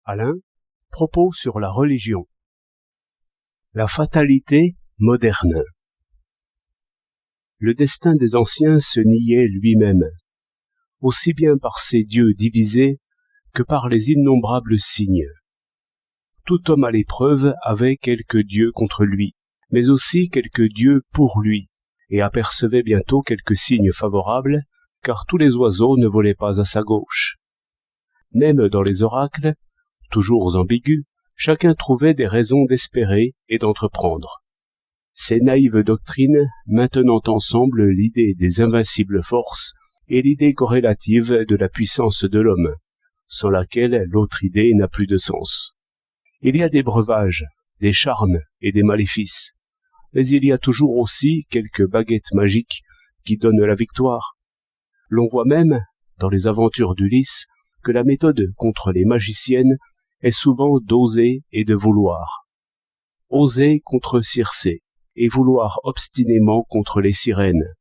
Alain, propos sur la religion. La fatalité moderne. Le destin des anciens se niait lui-même, aussi bien par ces dieux divisés que par les innombrables signes. Tout homme à l'épreuve avait quelque dieu contre lui, mais aussi quelques dieux pour lui, et apercevait bientôt quelques signes favorables, car tous les oiseaux ne volaient pas à sa gauche. Même dans les oracles, toujours ambigus, chacun trouvait des raisons d'espérer et d'entreprendre. Ces naïves doctrines maintenant ensemble l'idée des invincibles forces et l'idée corrélative de la puissance de l'homme, sans laquelle l'autre idée n'a plus de sens. Il y a des breuvages, des charmes et des maléfices, mais il y a toujours aussi quelques baguettes magiques qui donnent la victoire. L'on voit même, dans les aventures d'Ulysse, que la méthode contre les magiciennes est souvent d'oser et de vouloir. Oser contre Circé et vouloir obstinément contre les sirènes.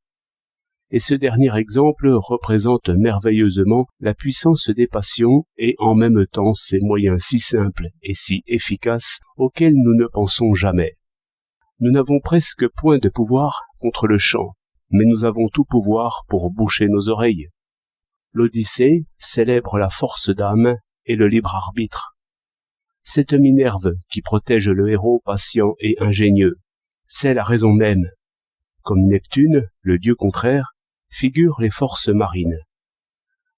Et ce dernier exemple représente merveilleusement la puissance des passions et en même temps ces moyens si simples et si efficaces auxquels nous ne pensons jamais. Nous n'avons presque point de pouvoir contre le chant, mais nous avons tout pouvoir pour boucher nos oreilles. L'Odyssée célèbre la force d'âme et le libre arbitre. Cette Minerve qui protège le héros patient et ingénieux, c'est la raison même. Comme Neptune, le dieu contraire, figurent les forces marines.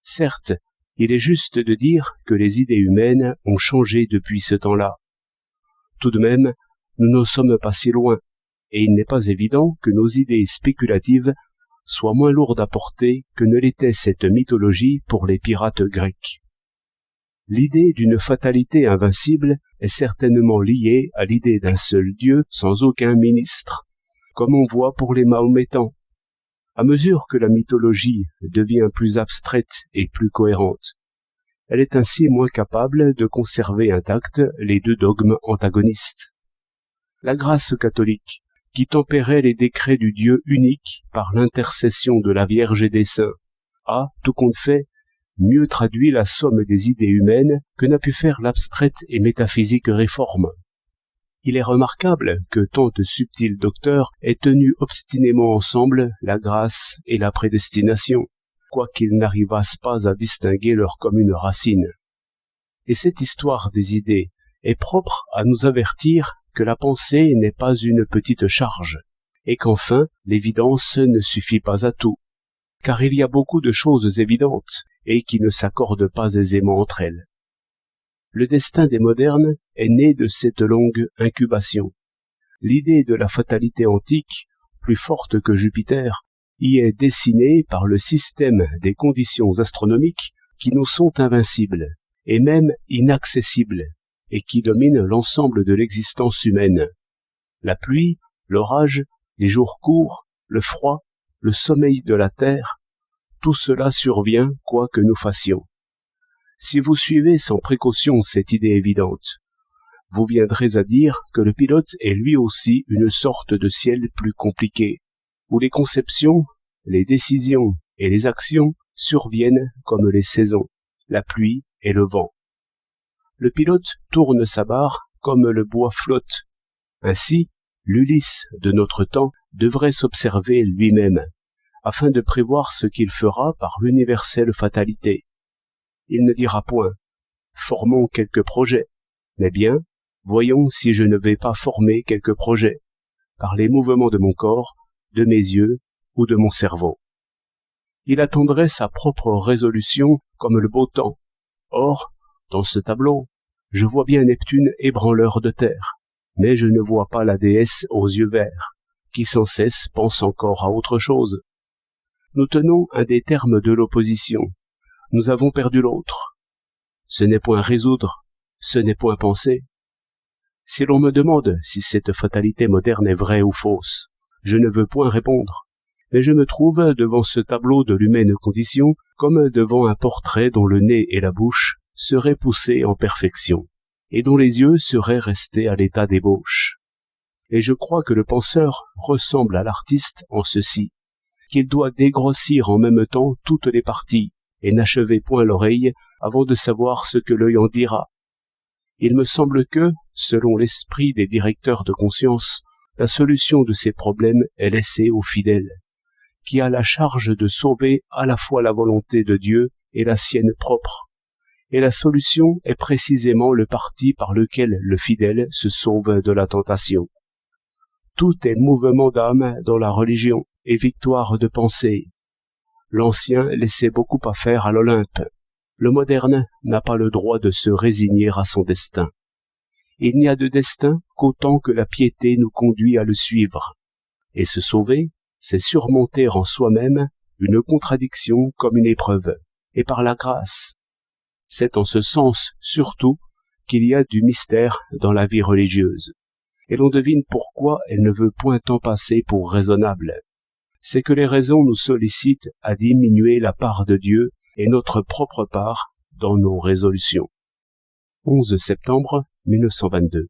Certes, il est juste de dire que les idées humaines ont changé depuis ce temps-là. Tout de même, nous ne sommes pas si loin, et il n'est pas évident que nos idées spéculatives soient moins lourdes à porter que ne l'était cette mythologie pour les pirates grecs. L'idée d'une fatalité invincible est certainement liée à l'idée d'un seul Dieu sans aucun ministre, comme on voit pour les Mahométans. À mesure que la mythologie devient plus abstraite et plus cohérente, elle est ainsi moins capable de conserver intacts les deux dogmes antagonistes. La grâce catholique, qui tempérait les décrets du Dieu unique par l'intercession de la Vierge et des saints, a, tout compte fait, mieux traduit la somme des idées humaines que n'a pu faire l'abstraite et métaphysique réforme. Il est remarquable que tant de subtils docteurs aient tenu obstinément ensemble la grâce et la prédestination, quoiqu'ils n'arrivassent pas à distinguer leur commune racine. Et cette histoire des idées est propre à nous avertir que la pensée n'est pas une petite charge, et qu'enfin l'évidence ne suffit pas à tout, car il y a beaucoup de choses évidentes et qui ne s'accordent pas aisément entre elles. Le destin des modernes est né de cette longue incubation. L'idée de la fatalité antique, plus forte que Jupiter, y est dessinée par le système des conditions astronomiques qui nous sont invincibles, et même inaccessibles, et qui dominent l'ensemble de l'existence humaine. La pluie, l'orage, les jours courts, le froid, le sommeil de la terre, tout cela survient quoi que nous fassions. Si vous suivez sans précaution cette idée évidente, vous viendrez à dire que le pilote est lui aussi une sorte de ciel plus compliqué, où les conceptions, les décisions et les actions surviennent comme les saisons, la pluie et le vent. Le pilote tourne sa barre comme le bois flotte. Ainsi, l'Ulysse de notre temps devrait s'observer lui-même, afin de prévoir ce qu'il fera par l'universelle fatalité. Il ne dira point « formons quelques projets », mais bien « voyons si je ne vais pas former quelques projets », par les mouvements de mon corps, de mes yeux ou de mon cerveau. Il attendrait sa propre résolution comme le beau temps. Or, dans ce tableau, je vois bien Neptune ébranleur de terre, mais je ne vois pas la déesse aux yeux verts, qui sans cesse pense encore à autre chose. Nous tenons un des termes de l'opposition. Nous avons perdu l'autre. Ce n'est point résoudre, ce n'est point penser. Si l'on me demande si cette fatalité moderne est vraie ou fausse, je ne veux point répondre, mais je me trouve devant ce tableau de l'humaine condition comme devant un portrait dont le nez et la bouche seraient poussés en perfection, et dont les yeux seraient restés à l'état d'ébauche. Et je crois que le penseur ressemble à l'artiste en ceci, qu'il doit dégrossir en même temps toutes les parties, et n'achever point l'oreille avant de savoir ce que l'œil en dira. Il me semble que, selon l'esprit des directeurs de conscience, la solution de ces problèmes est laissée aux fidèles, qui a la charge de sauver à la fois la volonté de Dieu et la sienne propre. Et la solution est précisément le parti par lequel le fidèle se sauve de la tentation. Tout est mouvement d'âme dans la religion et victoire de pensée. L'ancien laissait beaucoup à faire à l'Olympe. Le moderne n'a pas le droit de se résigner à son destin. Il n'y a de destin qu'autant que la piété nous conduit à le suivre. Et se sauver, c'est surmonter en soi-même une contradiction comme une épreuve, et par la grâce. C'est en ce sens, surtout, qu'il y a du mystère dans la vie religieuse. Et l'on devine pourquoi elle ne veut point en passer pour raisonnable. C'est que les raisons nous sollicitent à diminuer la part de Dieu et notre propre part dans nos résolutions. 11 septembre 1922.